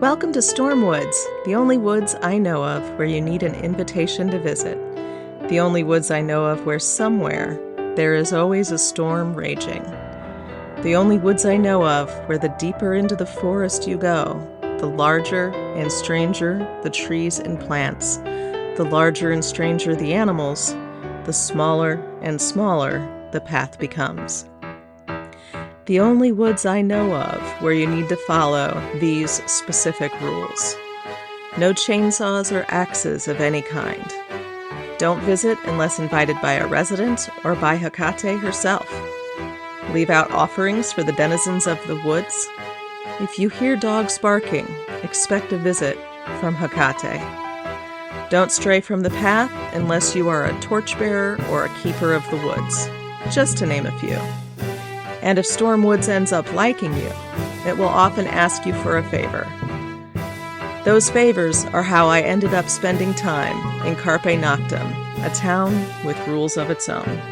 Welcome to Storm Woods, the only woods I know of where you need an invitation to visit. The only woods I know of where somewhere there is always a storm raging. The only woods I know of where the deeper into the forest you go, the larger and stranger the trees and plants, the larger and stranger the animals, the smaller and smaller the path becomes. The only woods I know of where you need to follow these specific rules. No chainsaws or axes of any kind. Don't visit unless invited by a resident or by Hekate herself. Leave out offerings for the denizens of the woods. If you hear dogs barking, expect a visit from Hekate. Don't stray from the path unless you are a torchbearer or a keeper of the woods, just to name a few. And if Storm Woods ends up liking you, it will often ask you for a favor. Those favors are how I ended up spending time in Carpe Noctem, a town with rules of its own.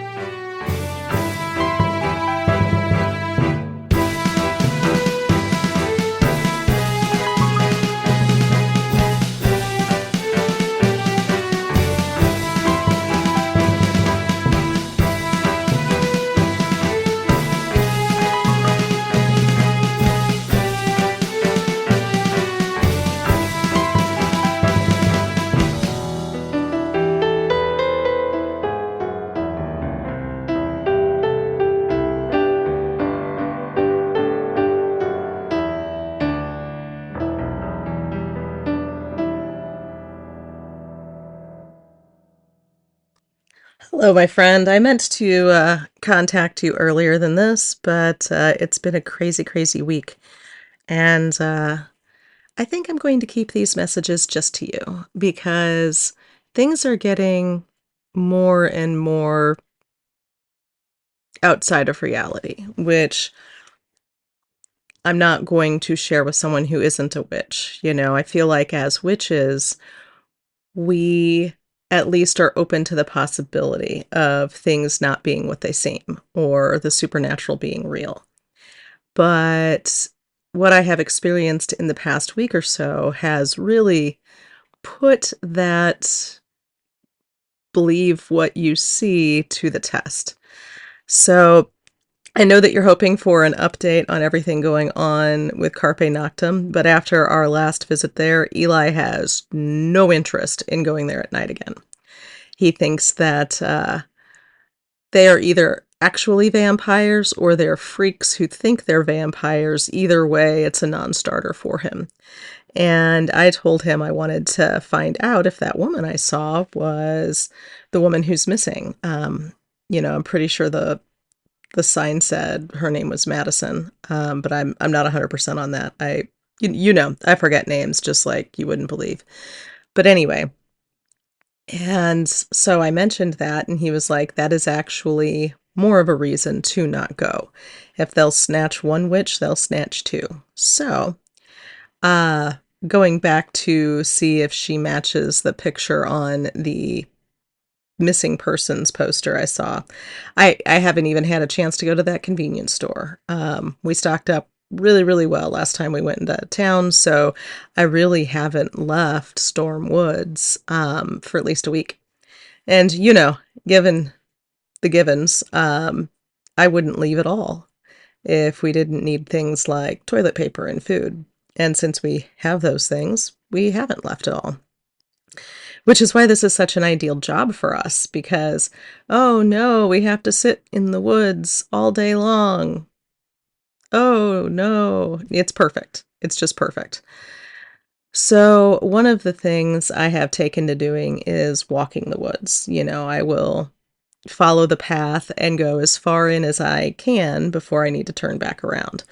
Hello, my friend. I meant to contact you earlier than this, but it's been a crazy, crazy week. And I think I'm going to keep these messages just to you because things are getting more and more outside of reality, which I'm not going to share with someone who isn't a witch. You know, I feel like as witches, we at least are open to the possibility of things not being what they seem or the supernatural being real. But what I have experienced in the past week or so has really put that believe what you see to the test. So I know that you're hoping for an update on everything going on with Carpe Noctem, but after our last visit there, Eli has no interest in going there at night again. He thinks that they are either actually vampires or they're freaks who think they're vampires. Either way, it's a non-starter for him. And I told him I wanted to find out if that woman I saw was the woman who's missing. I'm pretty sure the sign said her name was Madison, but I'm not 100% on that. I forget names just like you wouldn't believe. But anyway, and so I mentioned that, and he was like, that is actually more of a reason to not go. If they'll snatch one witch, they'll snatch two. So, going back to see if she matches the picture on the missing persons poster I saw. I haven't even had a chance to go to that convenience store. We stocked up really, really well last time we went into town, so I really haven't left Storm Woods for at least a week. And, given the givens, I wouldn't leave at all if we didn't need things like toilet paper and food. And since we have those things, we haven't left at all. Which is why this is such an ideal job for us, because, oh no, we have to sit in the woods all day long. Oh no, it's perfect. It's just perfect. So one of the things I have taken to doing is walking the woods. I will follow the path and go as far in as I can before I need to turn back around.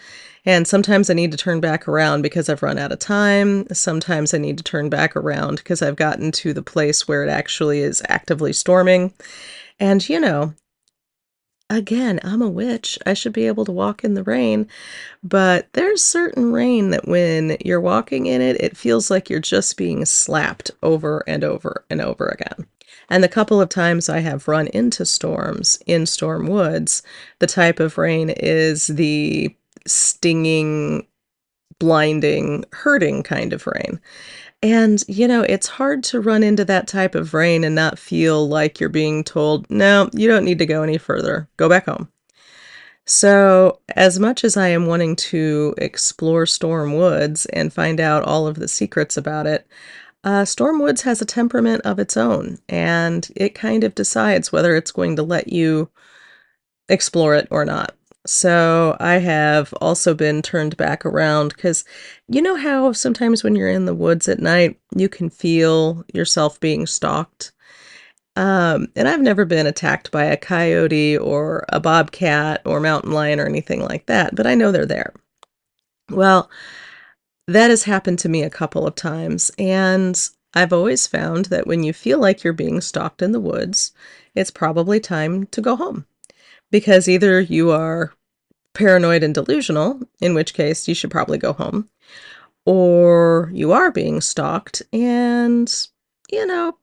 And sometimes I need to turn back around because I've run out of time. Sometimes I need to turn back around because I've gotten to the place where it actually is actively storming. And, again, I'm a witch. I should be able to walk in the rain. But there's certain rain that when you're walking in it, it feels like you're just being slapped over and over and over again. And the couple of times I have run into storms in Storm Woods, the type of rain is the stinging blinding, hurting kind of rain. And, it's hard to run into that type of rain and not feel like you're being told, no, you don't need to go any further. Go back home. So, as much as I am wanting to explore Storm Woods and find out all of the secrets about it, Storm Woods has a temperament of its own, and it kind of decides whether it's going to let you explore it or not. So I have also been turned back around because you know how sometimes when you're in the woods at night, you can feel yourself being stalked? And I've never been attacked by a coyote or a bobcat or mountain lion or anything like that, but I know they're there. Well, that has happened to me a couple of times, and I've always found that when you feel like you're being stalked in the woods, it's probably time to go home because either you are paranoid and delusional, in which case you should probably go home, or you are being stalked and,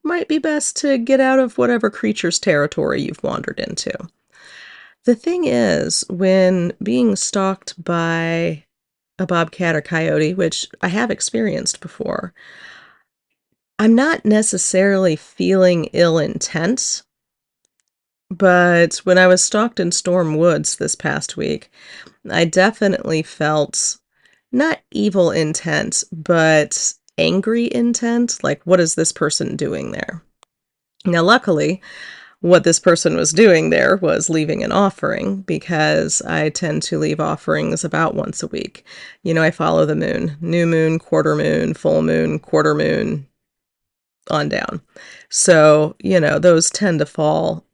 might be best to get out of whatever creature's territory you've wandered into. The thing is, when being stalked by a bobcat or coyote, which I have experienced before, I'm not necessarily feeling ill intent, but when I was stalked in Storm Woods this past week, I definitely felt not evil intent, but angry intent. Like, what is this person doing there? Now, luckily, what this person was doing there was leaving an offering because I tend to leave offerings about once a week. I follow the moon, new moon, full moon, quarter moon, on down. So, those tend to fall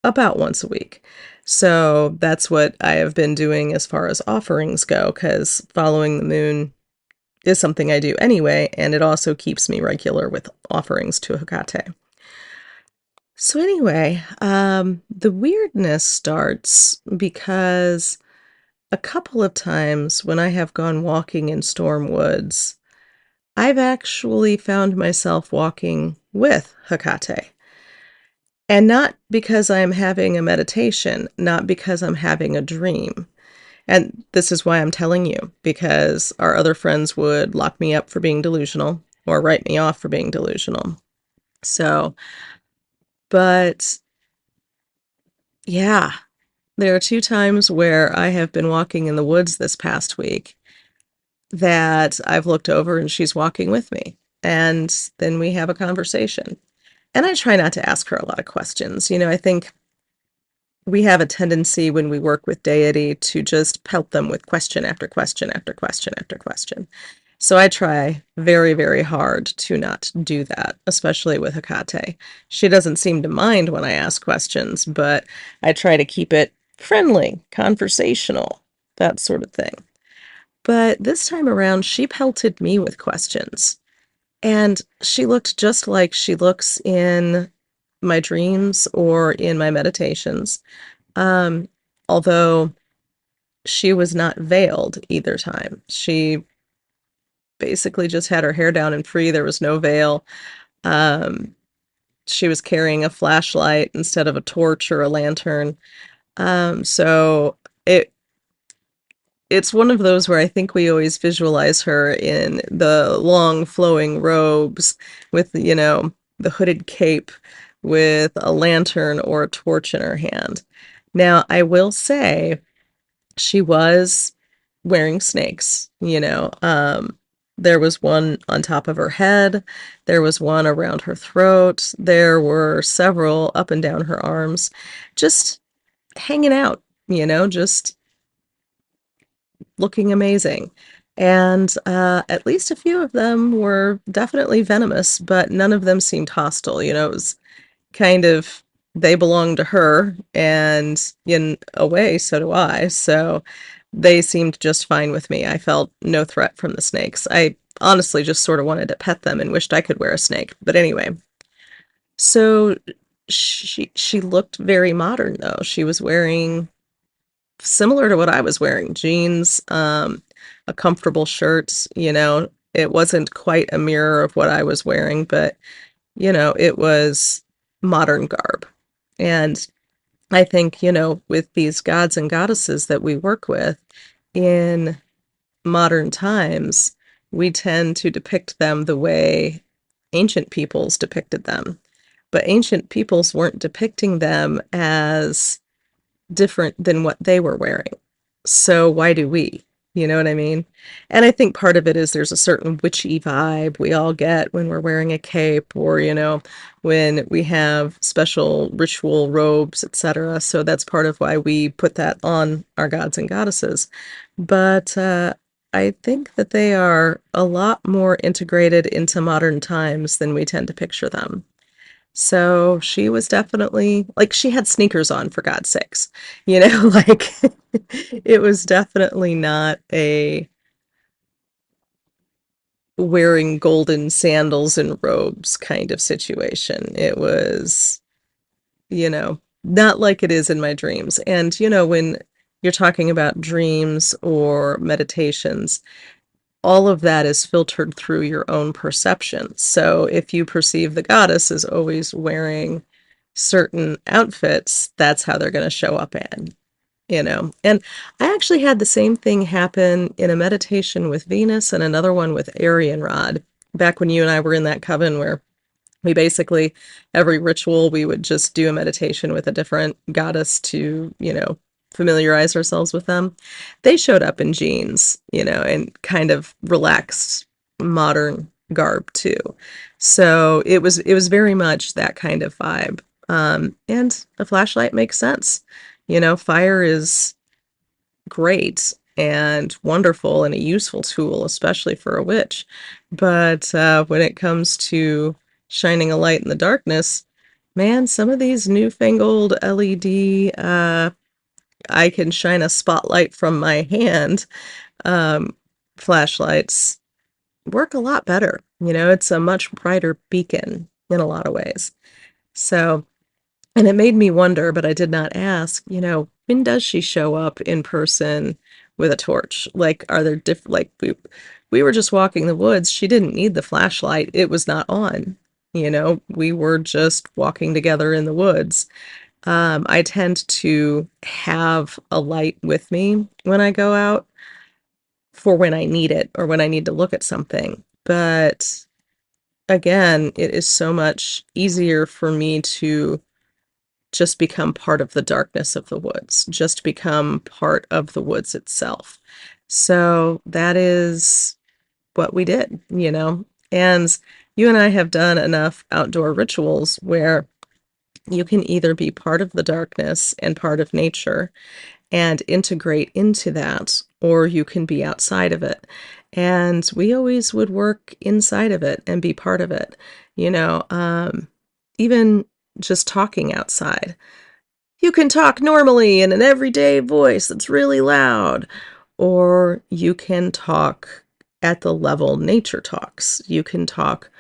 about once a week. So that's what I have been doing as far as offerings go, because following the moon is something I do anyway, and it also keeps me regular with offerings to Hekate. So anyway, the weirdness starts because a couple of times when I have gone walking in Storm Woods, I've actually found myself walking with Hekate. And not because I'm having a meditation, not because I'm having a dream. And this is why I'm telling you, because our other friends would lock me up for being delusional or write me off for being delusional. So, but yeah, there are two times where I have been walking in the woods this past week that I've looked over and she's walking with me. And then we have a conversation. And I try not to ask her a lot of questions. I think we have a tendency when we work with deity to just pelt them with question after question after question after question. So I try very, very hard to not do that, especially with Hekate. She doesn't seem to mind when I ask questions, but I try to keep it friendly, conversational, that sort of thing. But this time around, she pelted me with questions. And she looked just like she looks in my dreams or in my meditations. Um, Although she was not veiled either time. She basically just had her hair down and free. There was no veil. Um, she was carrying a flashlight instead of a torch or a lantern. So it's one of those where I think we always visualize her in the long flowing robes with, the hooded cape with a lantern or a torch in her hand. Now, I will say she was wearing snakes, there was one on top of her head, there was one around her throat, there were several up and down her arms, just hanging out, just looking amazing. And at least a few of them were definitely venomous, but none of them seemed hostile. It was kind of they belong to her, and in a way, so do I. So they seemed just fine with me. I felt no threat from the snakes. I honestly just sort of wanted to pet them and wished I could wear a snake. But anyway, so she looked very modern though. She was wearing similar to what I was wearing, jeans, a comfortable shirt, It wasn't quite a mirror of what I was wearing, but it was modern garb. And I think, with these gods and goddesses that we work with in modern times, we tend to depict them the way ancient peoples depicted them. But ancient peoples weren't depicting them as different than what they were wearing. So why do we? You know what I mean? And I think part of it is there's a certain witchy vibe we all get when we're wearing a cape or, when we have special ritual robes, etc. So that's part of why we put that on our gods and goddesses. But I think that they are a lot more integrated into modern times than we tend to picture them. So she was definitely like she had sneakers on for God's sakes. Like it was definitely not a wearing golden sandals and robes kind of situation. It was, not like it is in my dreams. And when you're talking about dreams or meditations, all of that is filtered through your own perception. So if you perceive the goddess as always wearing certain outfits, that's how they're going to show up in. And I actually had the same thing happen in a meditation with Venus and another one with Arian Rod, back when you and I were in that coven where we basically, every ritual, we would just do a meditation with a different goddess to, familiarize ourselves with them. They showed up in jeans, and kind of relaxed modern garb too. So it was very much that kind of vibe. And a flashlight makes sense. Fire is great and wonderful and a useful tool, especially for a witch. But when it comes to shining a light in the darkness, man, some of these newfangled LED, I can shine a spotlight from my hand, um, flashlights work a lot better. It's a much brighter beacon in a lot of ways. So, and it made me wonder, but I did not ask, when does she show up in person with a torch? Like, are there different, like, we were just walking the woods. She didn't need the flashlight. It was not on. We were just walking together in the woods. I tend to have a light with me when I go out for when I need it or when I need to look at something. But again, it is so much easier for me to just become part of the darkness of the woods, just become part of the woods itself. So that is what we did. And you and I have done enough outdoor rituals where you can either be part of the darkness and part of nature and integrate into that, or you can be outside of it. And we always would work inside of it and be part of it, you know, um, even just talking outside. You can talk normally in an everyday voice that's really loud, or you can talk at the level nature talks. You can talk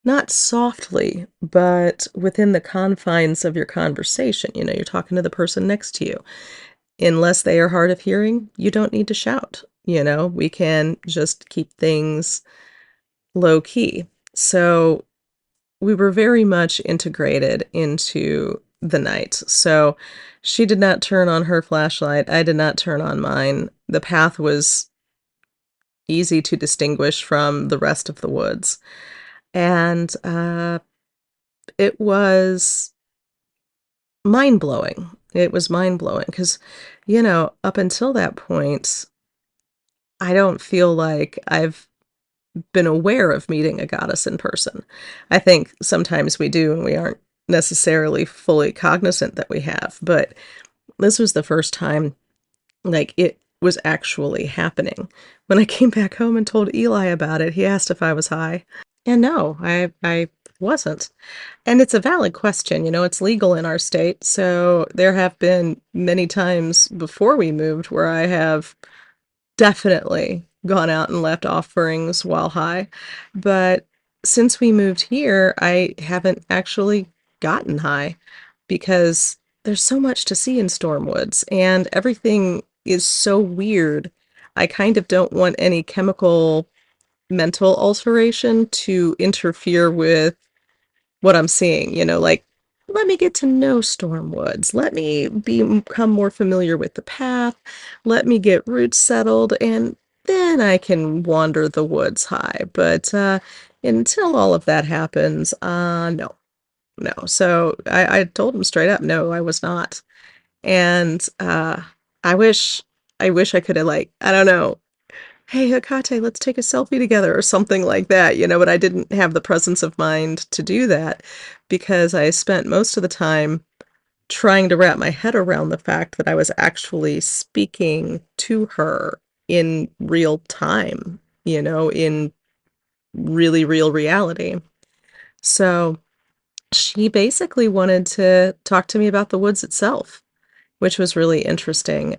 not softly, but within the confines of your conversation. You're talking to the person next to you. Unless they are hard of hearing, you don't need to shout. We can just keep things low key. So we were very much integrated into the night. So she did not turn on her flashlight. I did not turn on mine. The path was easy to distinguish from the rest of the woods. And it was mind blowing. It was mind blowing because, up until that point, I don't feel like I've been aware of meeting a goddess in person. I think sometimes we do and we aren't necessarily fully cognizant that we have, but this was the first time like it was actually happening. When I came back home and told Eli about it, he asked if I was high. And no, I wasn't. And it's a valid question, it's legal in our state. So there have been many times before we moved where I have definitely gone out and left offerings while high. But since we moved here, I haven't actually gotten high because there's so much to see in Stormwoods and everything is so weird. I kind of don't want any chemical mental alteration to interfere with what I'm seeing, like let me get to know Stormwoods. Let me become more familiar with the path. Let me get roots settled. And then I can wander the woods high. But until all of that happens, no, no. So I told him straight up, no, I was not. And I wish I wish I could have like, I don't know, hey Hekate, let's take a selfie together or something like that, but I didn't have the presence of mind to do that because I spent most of the time trying to wrap my head around the fact that I was actually speaking to her in real time, in really real reality. So she basically wanted to talk to me about the woods itself, which was really interesting.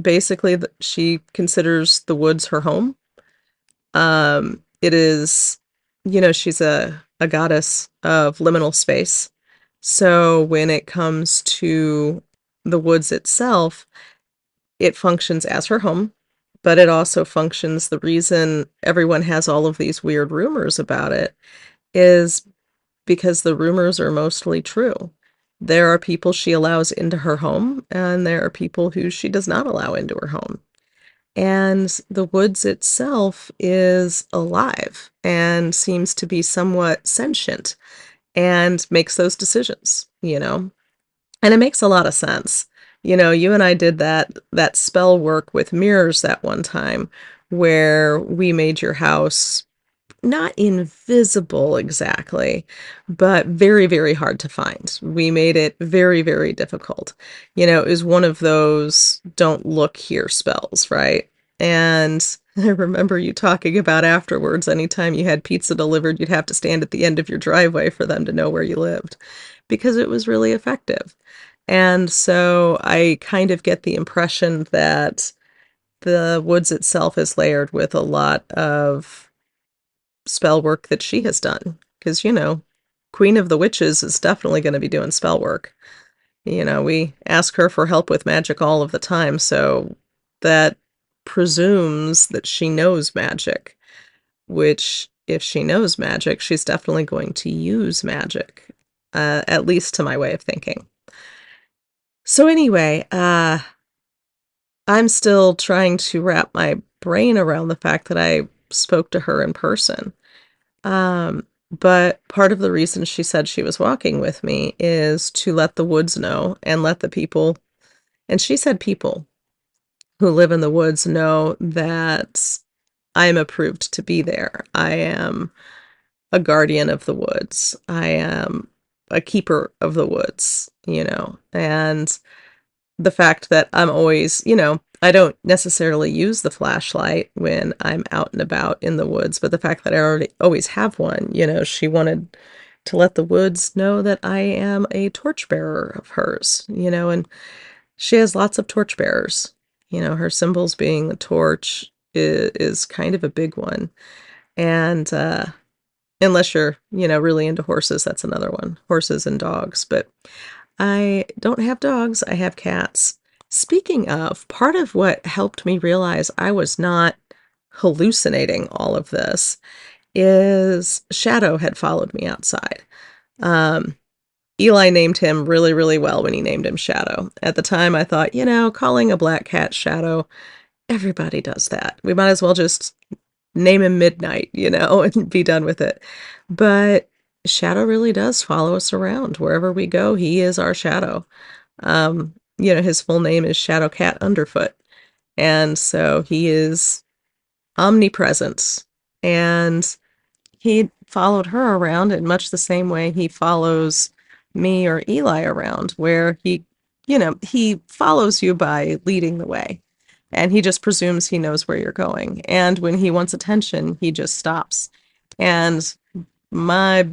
Basically, she considers the woods her home. It is, she's a goddess of liminal space. So when it comes to the woods itself, it functions as her home, but it also functions, the reason everyone has all of these weird rumors about it is because the rumors are mostly true. There are people she allows into her home, and there are people who she does not allow into her home. And the woods itself is alive and seems to be somewhat sentient and makes those decisions. And it makes a lot of sense. You and I did that spell work with mirrors that one time where we made your house not invisible exactly, but very, very hard to find. We made it very, very difficult. It was one of those don't look here spells, right? And I remember you talking about afterwards, anytime you had pizza delivered, you'd have to stand at the end of your driveway for them to know where you lived because it was really effective. And so I kind of get the impression that the woods itself is layered with a lot of spell work that she has done. Because, Queen of the Witches is definitely going to be doing spell work. We ask her for help with magic all of the time, so that presumes that she knows magic, which, if she knows magic, she's definitely going to use magic, at least to my way of thinking. So anyway, I'm still trying to wrap my brain around the fact that I spoke to her in person. But part of the reason she said she was walking with me is to let the woods know and let the people, and she said people who live in the woods know that I am approved to be there. I am a guardian of the woods. I am a keeper of the woods, and the fact that I'm always, I don't necessarily use the flashlight when I'm out and about in the woods, but the fact that I already always have one, she wanted to let the woods know that I am a torchbearer of hers, and she has lots of torchbearers. Her symbols being the torch is kind of a big one. And unless you're, really into horses, that's another one. Horses and dogs, but I don't have dogs, I have cats. Speaking of, part of what helped me realize I was not hallucinating all of this is Shadow had followed me outside. Um, Eli named him really, really well when he named him Shadow. At the time, I thought, calling a black cat Shadow, everybody does that. We might as well just name him Midnight, and be done with it. But Shadow really does follow us around. Wherever we go, he is our shadow. His full name is Shadow Cat Underfoot. And so he is omnipresent. And he followed her around in much the same way he follows me or Eli around, where he follows you by leading the way. And he just presumes he knows where you're going. And when he wants attention, he just stops. And my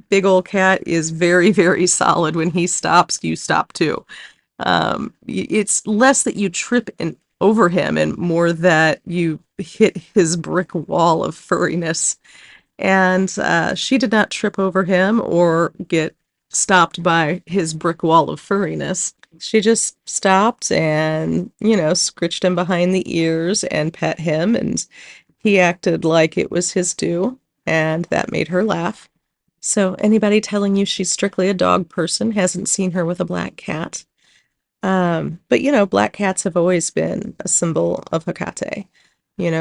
big old cat is very, very solid. When he stops, you stop too. It's less that you trip over him and more that you hit his brick wall of furriness. And she did not trip over him or get stopped by his brick wall of furriness. She just stopped and, scritched him behind the ears and pet him, and he acted like it was his due, and that made her laugh. So anybody telling you she's strictly a dog person hasn't seen her with a black cat. But black cats have always been a symbol of Hekate.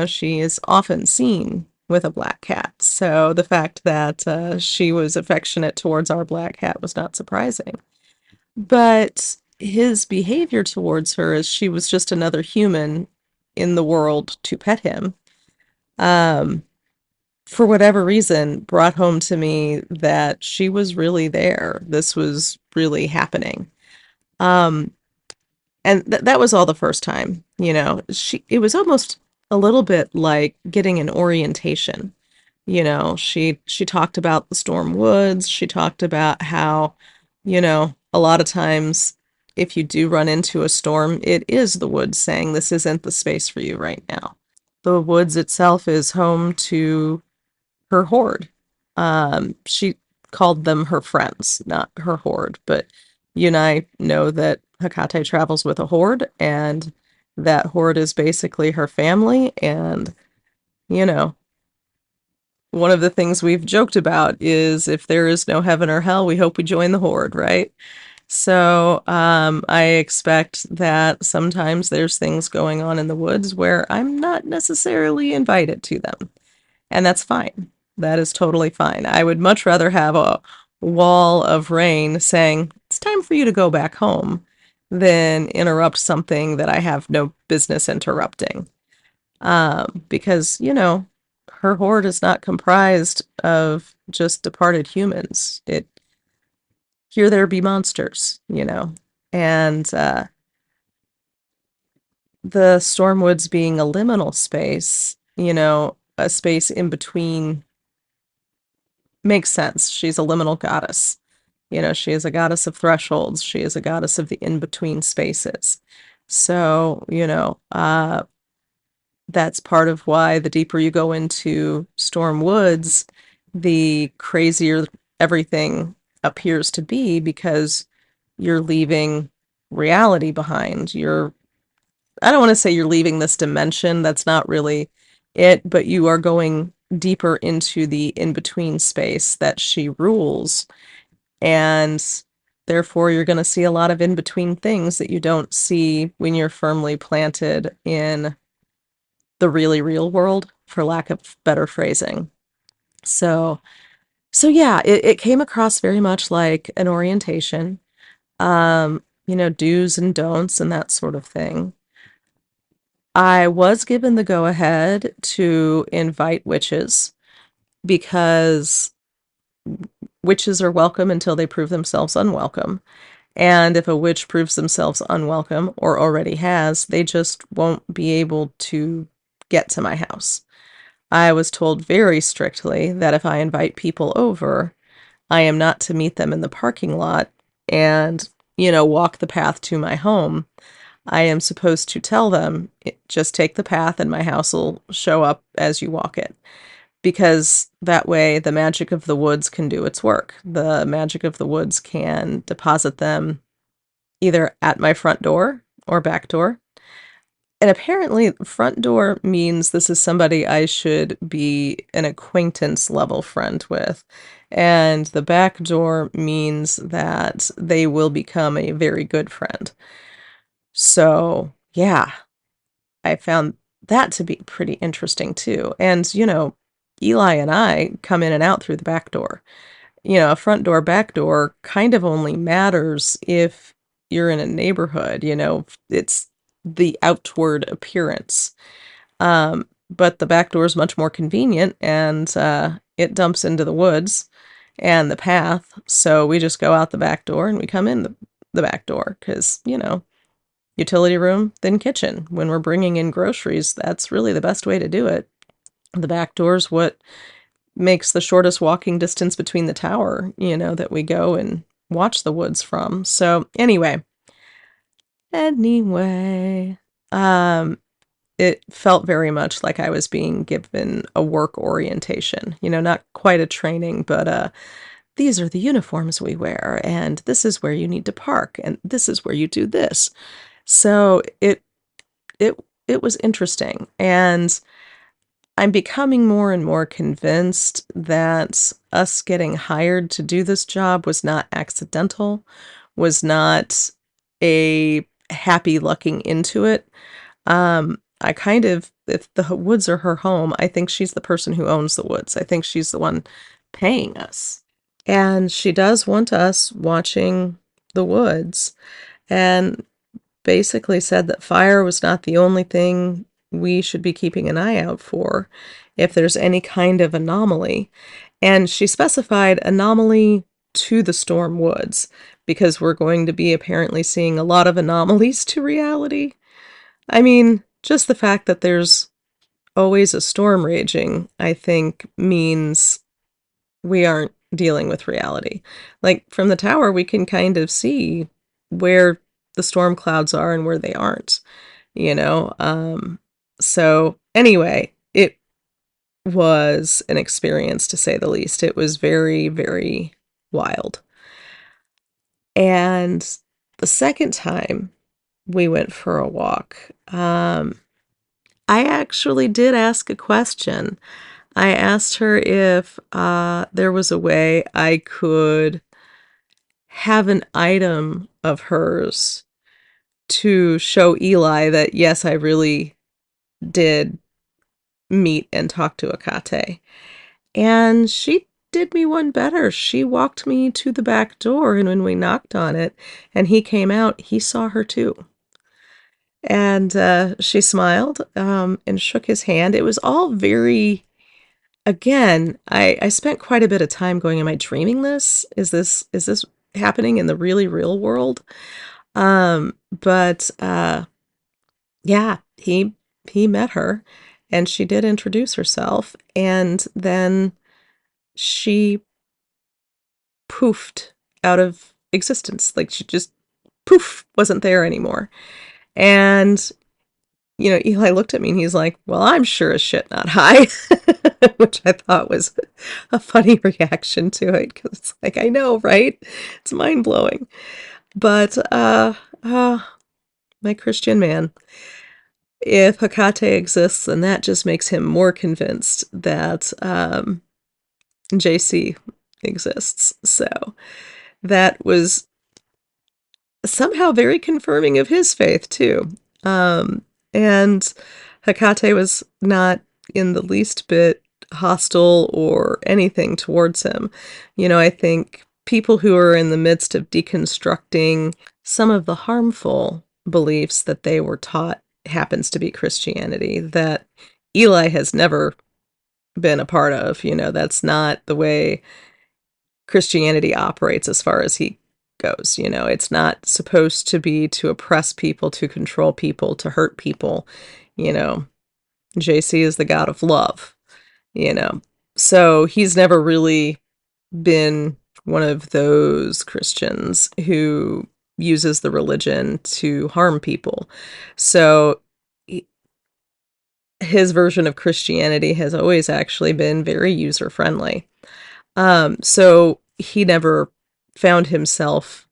She is often seen with a black cat. So the fact that she was affectionate towards our black cat was not surprising. But his behavior towards her as she was just another human in the world to pet him, um, for whatever reason, brought home to me that she was really there. This was really happening. Um, and that was all the first time, it was almost a little bit like getting an orientation. She talked about the storm woods. She talked about how, a lot of times if you do run into a storm, it is the woods saying this isn't the space for you right now. The woods itself is home to her horde. She called them her friends, not her horde, but you and I know that Hekate travels with a horde, and that horde is basically her family. And, you know, one of the things we've joked about is if there is no heaven or hell, we hope we join the horde, right? So, I expect that sometimes there's things going on in the woods where I'm not necessarily invited to them. And that's fine. That is totally fine. I would much rather have a wall of rain saying, it's time for you to go back home, than interrupt something that I have no business interrupting. Because, her horde is not comprised of just departed humans. Here there be monsters. And the Stormwoods being a liminal space, a space in between makes sense. She's a liminal goddess. She is a goddess of thresholds. She is a goddess of the in-between spaces. So, that's part of why the deeper you go into Storm Woods, the crazier everything appears to be because you're leaving reality behind. I don't want to say you're leaving this dimension. That's not really it, but you are going deeper into the in-between space that she rules. And therefore, you're going to see a lot of in-between things that you don't see when you're firmly planted in the really real world, for lack of better phrasing. So, so yeah, it came across very much like an orientation, do's and don'ts and that sort of thing. I was given the go-ahead to invite witches because witches are welcome until they prove themselves unwelcome. And if a witch proves themselves unwelcome, or already has, they just won't be able to get to my house. I was told very strictly that if I invite people over, I am not to meet them in the parking lot and, walk the path to my home. I am supposed to tell them, just take the path and my house will show up as you walk it. Because that way the magic of the woods can do its work. The magic of the woods can deposit them either at my front door or back door. And apparently, front door means this is somebody I should be an acquaintance level friend with. And the back door means that they will become a very good friend. So, yeah, I found that to be pretty interesting too. And, Eli and I come in and out through the back door. A front door, back door kind of only matters if you're in a neighborhood, it's the outward appearance. But the back door is much more convenient and it dumps into the woods and the path. So we just go out the back door and we come in the back door because, utility room, then kitchen. When we're bringing in groceries, that's really the best way to do it. The back door's what makes the shortest walking distance between the tower, that we go and watch the woods from. So anyway, it felt very much like I was being given a work orientation, not quite a training, but these are the uniforms we wear, and this is where you need to park, and this is where you do this. So it it was interesting, and I'm becoming more and more convinced that us getting hired to do this job was not accidental, was not a happy lucking into it. I kind of, if the woods are her home, I think she's the person who owns the woods. I think she's the one paying us. And she does want us watching the woods, and basically said that fire was not the only thing we should be keeping an eye out for if there's any kind of anomaly. And she specified anomaly to the storm woods, because we're going to be apparently seeing a lot of anomalies to reality. I mean, just the fact that there's always a storm raging, I think, means we aren't dealing with reality. Like, from the tower, we can kind of see where the storm clouds are and where they aren't, you know? So anyway, it was an experience, to say the least. It was very, very wild. And the second time we went for a walk, I actually did ask a question. I asked her if there was a way I could have an item of hers to show Eli that, yes, I really did meet and talk to Hekate. And she did me one better. She walked me to the back door, and when we knocked on it and he came out, he saw her too. And she smiled and shook his hand. It was all very, again, I spent quite a bit of time going, am I dreaming this? Is this happening in the really real world? But yeah, he met her, and she did introduce herself, and then she poofed out of existence. Like, she just poof, wasn't there anymore. And Eli looked at me and he's like, "Well, I'm sure as shit not high," which I thought was a funny reaction to it, because it's like, I know, right? It's mind blowing. But my Christian man, if Hekate exists, then that just makes him more convinced that JC exists. So that was somehow very confirming of his faith too. And Hekate was not in the least bit hostile or anything towards him. I think people who are in the midst of deconstructing some of the harmful beliefs that they were taught happens to be Christianity, that Eli has never been a part of. That's not the way Christianity operates as far as he goes. It's not supposed to be to oppress people, to control people, to hurt people. JC is the God of love, so he's never really been one of those Christians who uses the religion to harm people. So his version of Christianity has always actually been very user-friendly. So he never found himself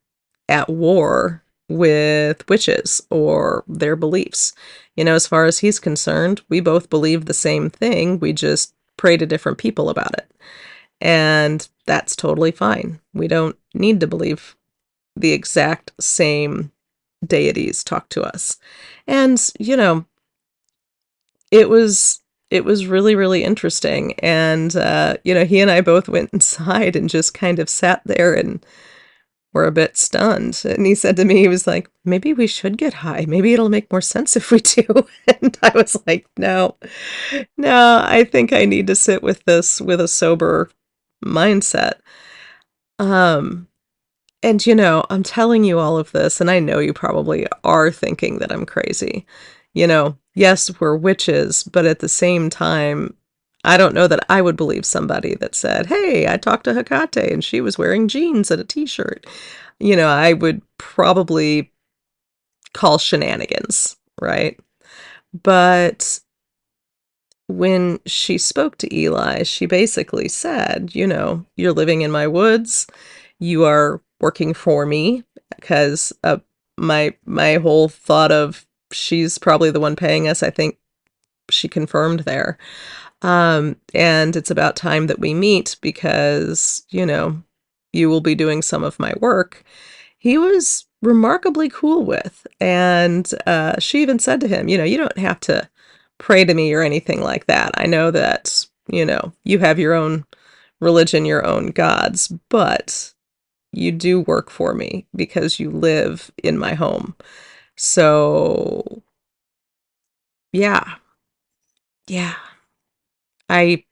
at war with witches or their beliefs. As far as he's concerned, we both believe the same thing. We just pray to different people about it. And that's totally fine. We don't need to believe the exact same deities talk to us. And, it was really, really interesting. And, he and I both went inside and just kind of sat there and were a bit stunned. And he said to me, he was like, maybe we should get high. Maybe it'll make more sense if we do. And I was like, no, I think I need to sit with this with a sober mindset. And I'm telling you all of this, and I know you probably are thinking that I'm crazy. Yes, we're witches, but at the same time, I don't know that I would believe somebody that said, "Hey, I talked to Hekate and she was wearing jeans and a t-shirt." I would probably call shenanigans, right? But when she spoke to Eli, she basically said, "You're living in my woods. You are working for me," because my whole thought of she's probably the one paying us, I think she confirmed there. And it's about time that we meet, because, you will be doing some of my work. He was remarkably cool with, and she even said to him, you don't have to pray to me or anything like that. I know that, you have your own religion, your own gods, but you do work for me because you live in my home. So, yeah, yeah. I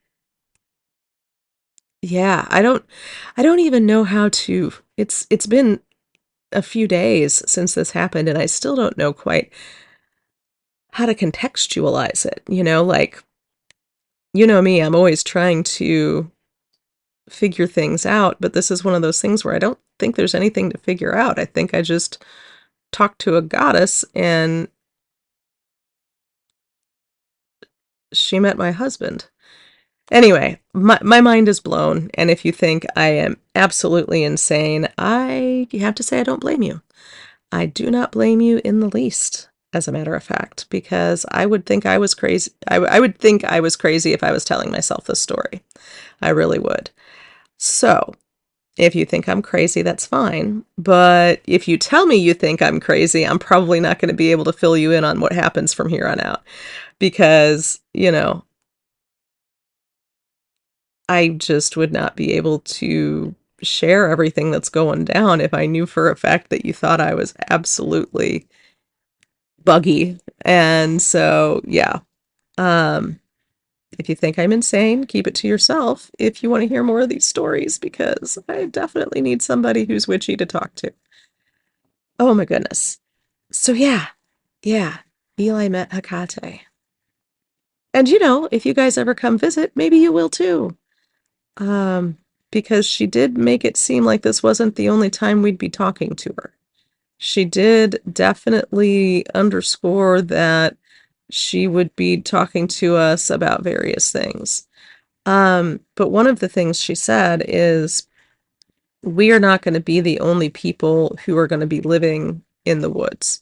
yeah, I don't even know how to it's been a few days since this happened, and I still don't know quite how to contextualize it, like, you know me, I'm always trying to figure things out, but this is one of those things where I don't think there's anything to figure out. I think I just talked to a goddess and she met my husband. Anyway, my mind is blown, and if you think I am absolutely insane, I have to say I don't blame you. I do not blame you in the least, as a matter of fact, because I would think I was crazy. I would think I was crazy if I was telling myself this story. I really would. So, if you think I'm crazy, that's fine. But if you tell me you think I'm crazy, I'm probably not going to be able to fill you in on what happens from here on out because, I just would not be able to share everything that's going down if I knew for a fact that you thought I was absolutely buggy. And so, yeah. Um, if you think I'm insane, keep it to yourself if you want to hear more of these stories, because I definitely need somebody who's witchy to talk to. Oh my goodness. So yeah, yeah, Eli met Hekate. And if you guys ever come visit, maybe you will too. Um, because she did make it seem like this wasn't the only time we'd be talking to her. She did definitely underscore that she would be talking to us about various things. But one of the things she said is we are not going to be the only people who are going to be living in the woods.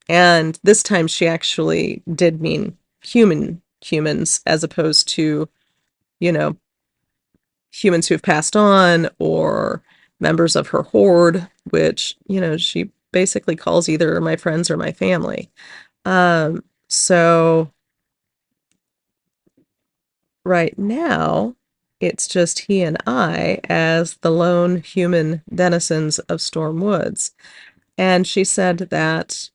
And this time she actually did mean humans as opposed to, you know, humans who've passed on or members of her horde, which, she basically calls either my friends or my family. So right now, it's just he and I as the lone human denizens of Storm Woods. And she said that,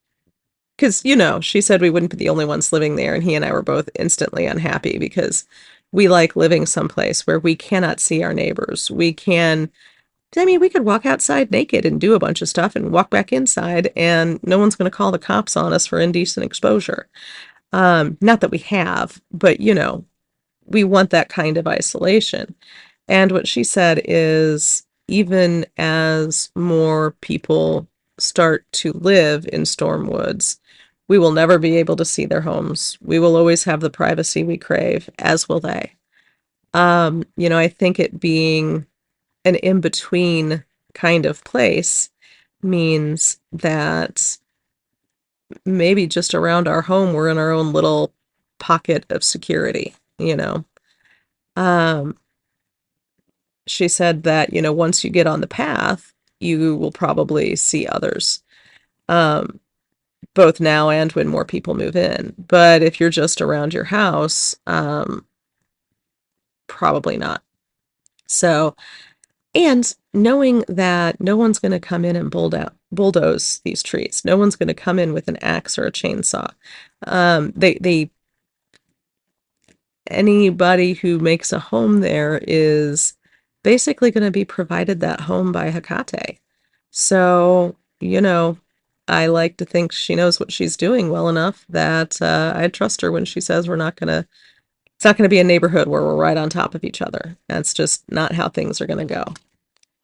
because, she said we wouldn't be the only ones living there, and he and I were both instantly unhappy because we like living someplace where we cannot see our neighbors. We could walk outside naked and do a bunch of stuff and walk back inside, and no one's going to call the cops on us for indecent exposure. Not that we have, but, we want that kind of isolation. And what she said is even as more people start to live in Storm Woods, we will never be able to see their homes. We will always have the privacy we crave, as will they. I think it being an in-between kind of place means that maybe just around our home, we're in our own little pocket of security. Um, she said that, once you get on the path, you will probably see others, um, both now and when more people move in. But if you're just around your house, probably not. So, and knowing that no one's going to come in and bulldoze these trees, no one's going to come in with an axe or a chainsaw. They Anybody who makes a home there is basically going to be provided that home by Hekate. So, I like to think she knows what she's doing well enough that I trust her when she says it's not going to be a neighborhood where we're right on top of each other. That's just not how things are going to go.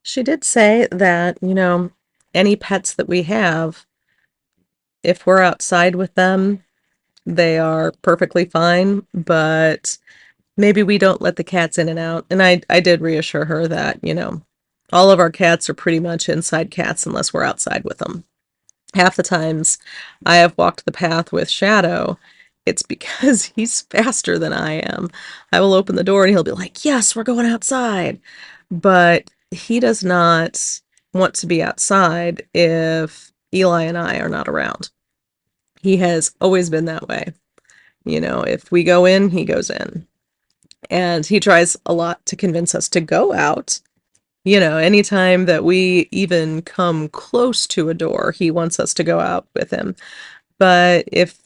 She did say that, any pets that we have, if we're outside with them, they are perfectly fine, but maybe we don't let the cats in and out. And I did reassure her that, all of our cats are pretty much inside cats unless we're outside with them. Half the times I have walked the path with Shadow, it's because he's faster than I am. I will open the door and he'll be like, yes, we're going outside. But he does not want to be outside if Eli and I are not around. He has always been that way. If we go in, he goes in. And he tries a lot to convince us to go out. Anytime that we even come close to a door, he wants us to go out with him. But if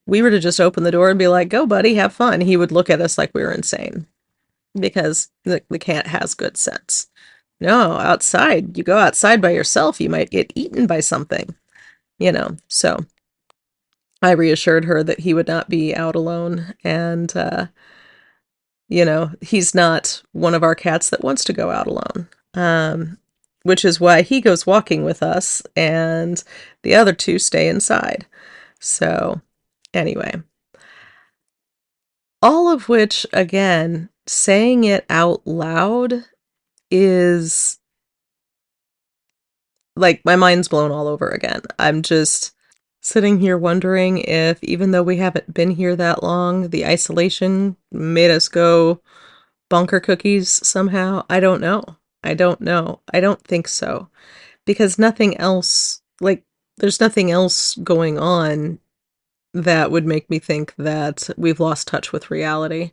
we were to just open the door and be like, go, buddy, have fun, he would look at us like we were insane because the cat has good sense. No, outside, you go outside by yourself, you might get eaten by something, So I reassured her that he would not be out alone. And, he's not one of our cats that wants to go out alone. Which is why he goes walking with us and the other two stay inside. So, anyway, all of which, again, saying it out loud is like my mind's blown all over again. I'm just sitting here wondering if, even though we haven't been here that long, the isolation made us go bunker cookies somehow. I don't know. I don't know. I don't think so. Because nothing else, like, there's nothing else going on that would make me think that we've lost touch with reality.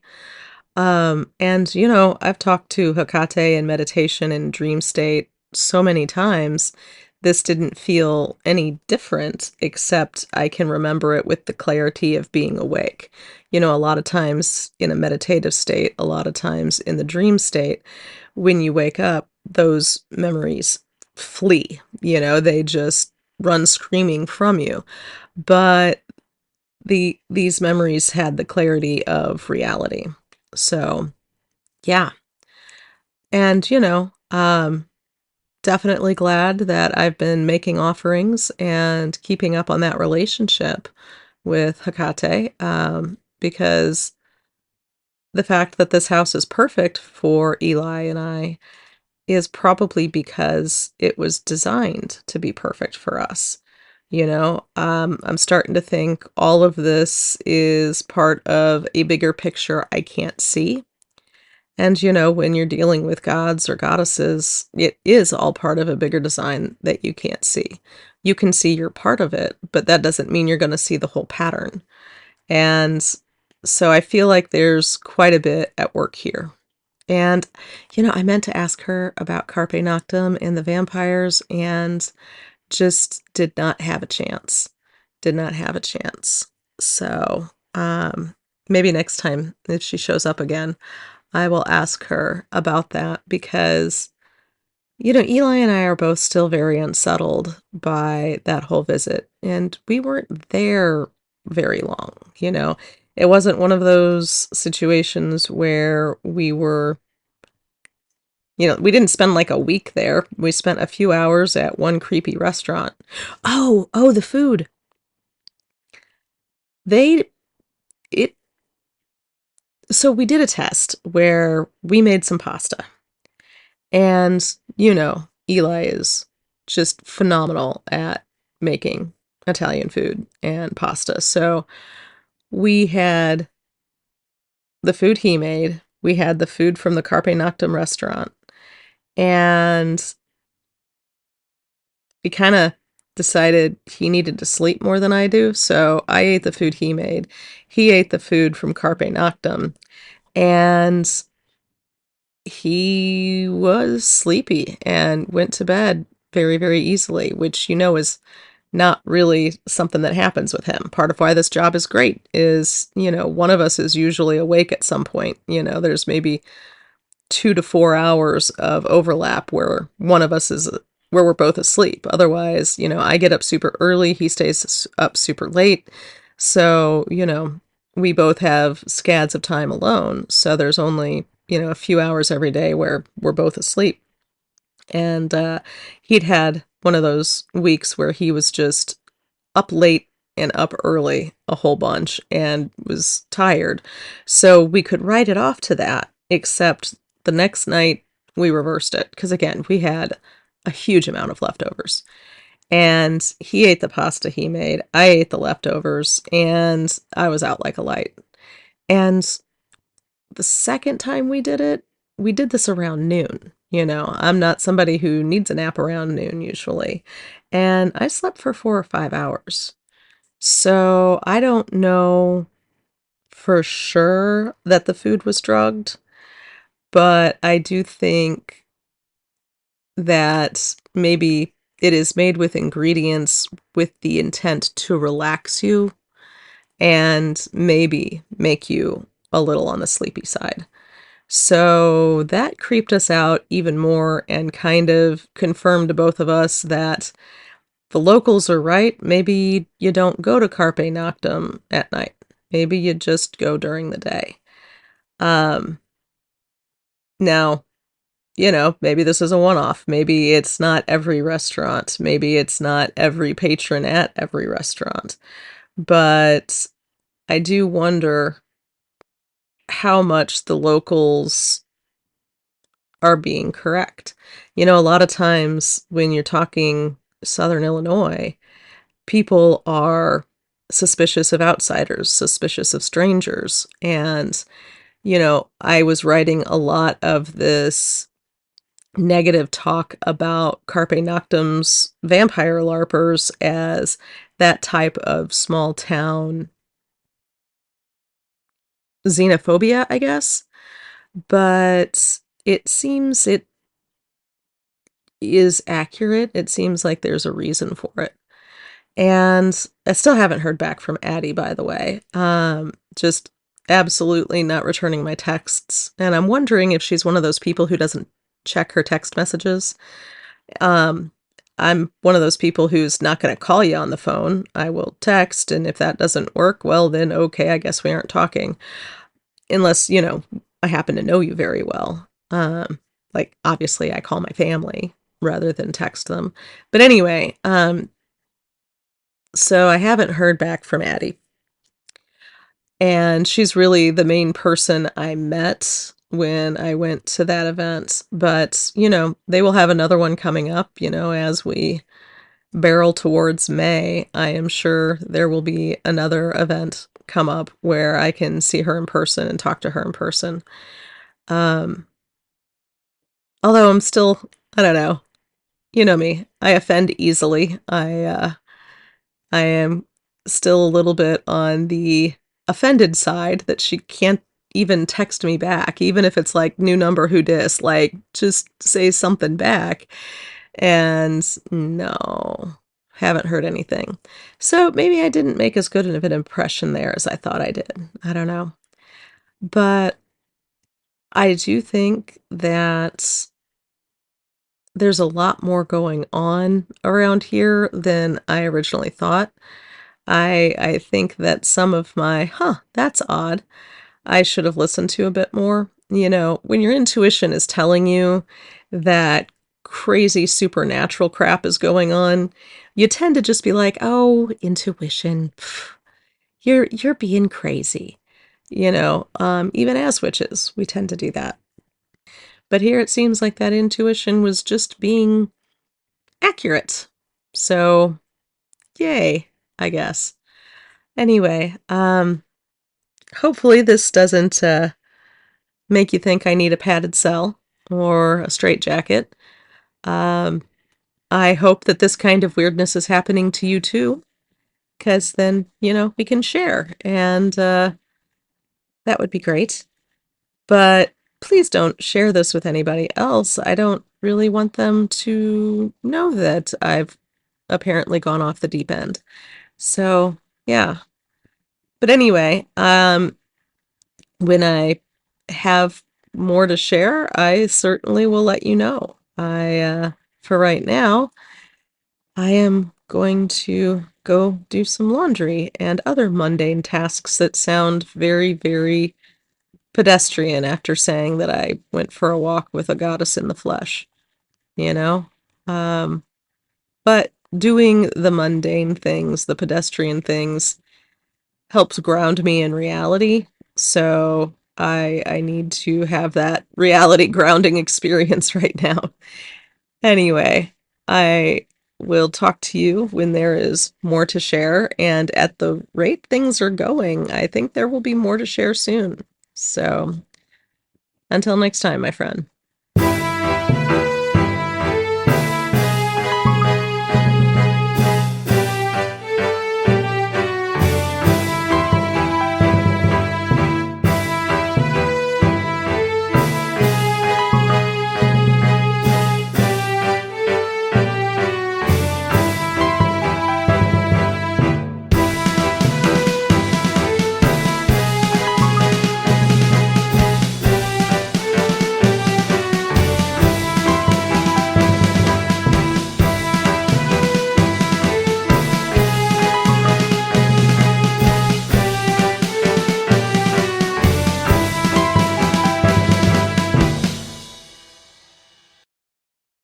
And I've talked to Hekate in meditation and dream state so many times. This didn't feel any different, except I can remember it with the clarity of being awake. A lot of times in a meditative state, a lot of times in the dream state, when you wake up, those memories flee. They just run screaming from you. But these memories had the clarity of reality. So, yeah. And, definitely glad that I've been making offerings and keeping up on that relationship with Hekate, because the fact that this house is perfect for Eli and I is probably because it was designed to be perfect for us. I'm starting to think all of this is part of a bigger picture I can't see. And, when you're dealing with gods or goddesses, it is all part of a bigger design that you can't see. You can see you're part of it, but that doesn't mean you're going to see the whole pattern. And so I feel like there's quite a bit at work here. And, I meant to ask her about Carpe Noctem and the vampires and just did not have a chance. Did not have a chance. So, maybe next time if she shows up again, I will ask her about that because, Eli and I are both still very unsettled by that whole visit, and we weren't there very long, It wasn't one of those situations where we didn't spend like a week there. We spent a few hours at one creepy restaurant. Oh, the food. They, it, so we did a test where we made some pasta. And, Eli is just phenomenal at making Italian food and pasta. So we had the food he made, we had the food from the Carpe Noctem restaurant, and we kind of decided he needed to sleep more than I do. So I ate the food he made. He ate the food from Carpe Noctem, and he was sleepy and went to bed very, very easily, which is not really something that happens with him. Part of why this job is great is, one of us is usually awake at some point. There's maybe 2 to 4 hours of overlap where one of us is where we're both asleep. Otherwise, I get up super early, he stays up super late. So, we both have scads of time alone. So there's only, a few hours every day where we're both asleep. And he'd had one of those weeks where he was just up late and up early a whole bunch and was tired. So we could write it off to that, except the next night we reversed it. Because again, we had a huge amount of leftovers. And he ate the pasta he made. I ate the leftovers and I was out like a light. And the second time we did this around noon. I'm not somebody who needs a nap around noon usually. And I slept for 4 or 5 hours. So I don't know for sure that the food was drugged, but I do think that maybe it is made with ingredients with the intent to relax you and maybe make you a little on the sleepy side. So that creeped us out even more and kind of confirmed to both of us that the locals are right. Maybe you don't go to Carpe Noctem at night. Maybe you just go during the day. Um, Now, maybe this is a one-off. Maybe it's not every restaurant. Maybe it's not every patron at every restaurant. But I do wonder how much the locals are being correct. A lot of times when you're talking Southern Illinois, people are suspicious of outsiders, suspicious of strangers. And, I was writing a lot of this negative talk about Carpe Noctem's vampire LARPers as that type of small town xenophobia, I guess. But it seems it is accurate. It seems like there's a reason for it. And I still haven't heard back from Addie, by the way. Just absolutely not returning my texts. And I'm wondering if she's one of those people who doesn't check her text messages. Um, I'm one of those people who's not going to call you on the phone. I will text, and if that doesn't work, well, then okay, I guess we aren't talking. Unless, I happen to know you very well. Like, obviously, I call my family rather than text them. But anyway, so I haven't heard back from Addie. And she's really the main person I met when I went to that event. But, they will have another one coming up, as we barrel towards May. I am sure there will be another event come up where I can see her in person and talk to her in person. Um, Although I'm still, I don't know, you know me, I offend easily. I am still a little bit on the offended side that she can't even text me back, even if it's like, "New number, who dis?" Like, just say something back. And no, haven't heard anything. So maybe I didn't make as good of an impression there as I thought I did. I don't know. But I do think that there's a lot more going on around here than I originally thought. I think that some of my, that's odd, I should have listened to a bit more. When your intuition is telling you that crazy supernatural crap is going on, you tend to just be like, "Oh, intuition, pff, you're being crazy." Even as witches, we tend to do that. But here it seems like that intuition was just being accurate. So, yay, I guess. Anyway, hopefully this doesn't make you think I need a padded cell or a straitjacket. Um, I hope that this kind of weirdness is happening to you too, because then, we can share, and that would be great. But please don't share this with anybody else. I don't really want them to know that I've apparently gone off the deep end. So, yeah. But anyway, when I have more to share, I certainly will let you know. For right now, I am going to go do some laundry and other mundane tasks that sound very, very pedestrian after saying that I went for a walk with a goddess in the flesh, you know? Um, but doing the mundane things, the pedestrian things, helps ground me in reality. So I need to have that reality grounding experience right now. Anyway, I will talk to you when there is more to share, and at the rate things are going, I think there will be more to share soon. So until next time, my friend.